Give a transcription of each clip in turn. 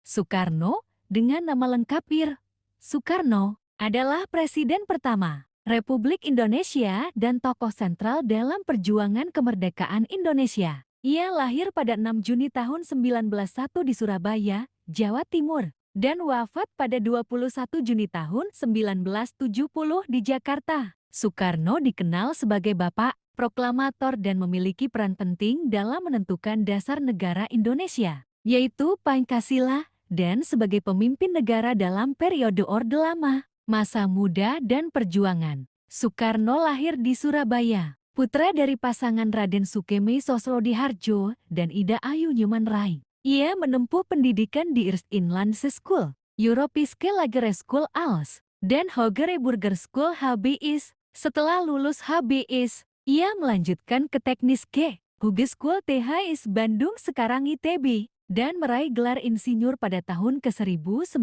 Soekarno, dengan nama lengkap Ir. Soekarno, adalah Presiden pertama Republik Indonesia dan tokoh sentral dalam perjuangan kemerdekaan Indonesia. Ia lahir pada 6 Juni tahun 1901 di Surabaya, Jawa Timur, dan wafat pada 21 Juni tahun 1970 di Jakarta. Soekarno dikenal sebagai Bapak Proklamator dan memiliki peran penting dalam menentukan dasar negara Indonesia, yaitu Pancasila, dan sebagai pemimpin negara dalam periode Orde Lama, masa muda dan perjuangan. Soekarno lahir di Surabaya, putra dari pasangan Raden Sukemi Sosrodihardjo dan Ida Ayu Nyuman-Rai. Ia menempuh pendidikan di Eerste Inlandse School, Europiske Lagere School ALS, dan Hogere Burger School HBS. Setelah lulus HBS, ia melanjutkan ke Teknis G, Hogeschool THS Bandung sekarang ITB, dan meraih gelar insinyur pada tahun ke-1926.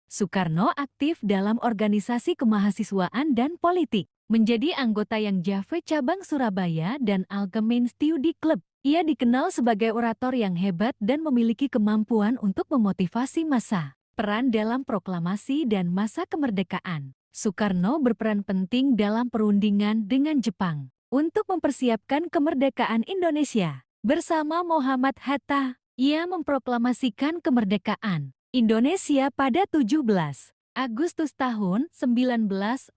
Soekarno aktif dalam organisasi kemahasiswaan dan politik, menjadi anggota Yang Jave Cabang Surabaya dan Algemeen Studi Club. Ia dikenal sebagai orator yang hebat dan memiliki kemampuan untuk memotivasi massa. Peran dalam proklamasi dan masa kemerdekaan. Soekarno berperan penting dalam perundingan dengan Jepang untuk mempersiapkan kemerdekaan Indonesia. Bersama Muhammad Hatta, ia memproklamasikan kemerdekaan Indonesia pada 17 Agustus tahun 1945.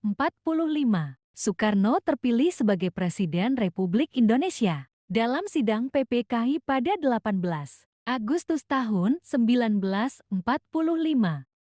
Soekarno terpilih sebagai Presiden Republik Indonesia dalam sidang PPKI pada 18 Agustus tahun 1945.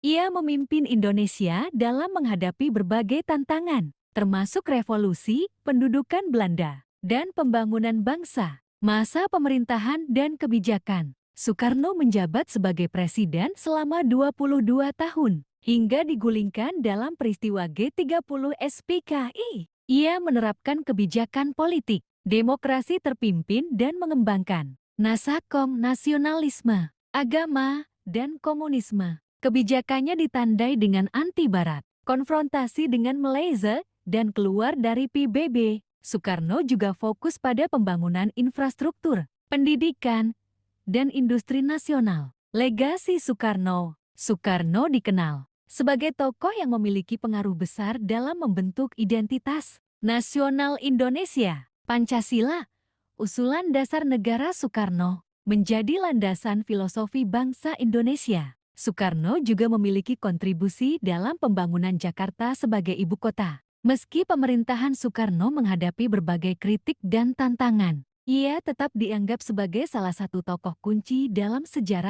Ia memimpin Indonesia dalam menghadapi berbagai tantangan, termasuk revolusi, pendudukan Belanda, dan pembangunan bangsa. Masa pemerintahan dan kebijakan. Soekarno menjabat sebagai presiden selama 22 tahun, hingga digulingkan dalam peristiwa G30 SPKI. Ia menerapkan kebijakan politik, demokrasi terpimpin dan mengembangkan nasakom nasionalisme, agama, dan komunisme. Kebijakannya ditandai dengan anti-Barat, konfrontasi dengan Malaysia, dan keluar dari PBB. Soekarno juga fokus pada pembangunan infrastruktur, pendidikan, dan industri nasional. Legasi Soekarno. Soekarno dikenal sebagai tokoh yang memiliki pengaruh besar dalam membentuk identitas nasional Indonesia. Pancasila, usulan dasar negara Soekarno, menjadi landasan filosofi bangsa Indonesia. Soekarno juga memiliki kontribusi dalam pembangunan Jakarta sebagai ibu kota. Meski pemerintahan Soekarno menghadapi berbagai kritik dan tantangan, ia tetap dianggap sebagai salah satu tokoh kunci dalam sejarah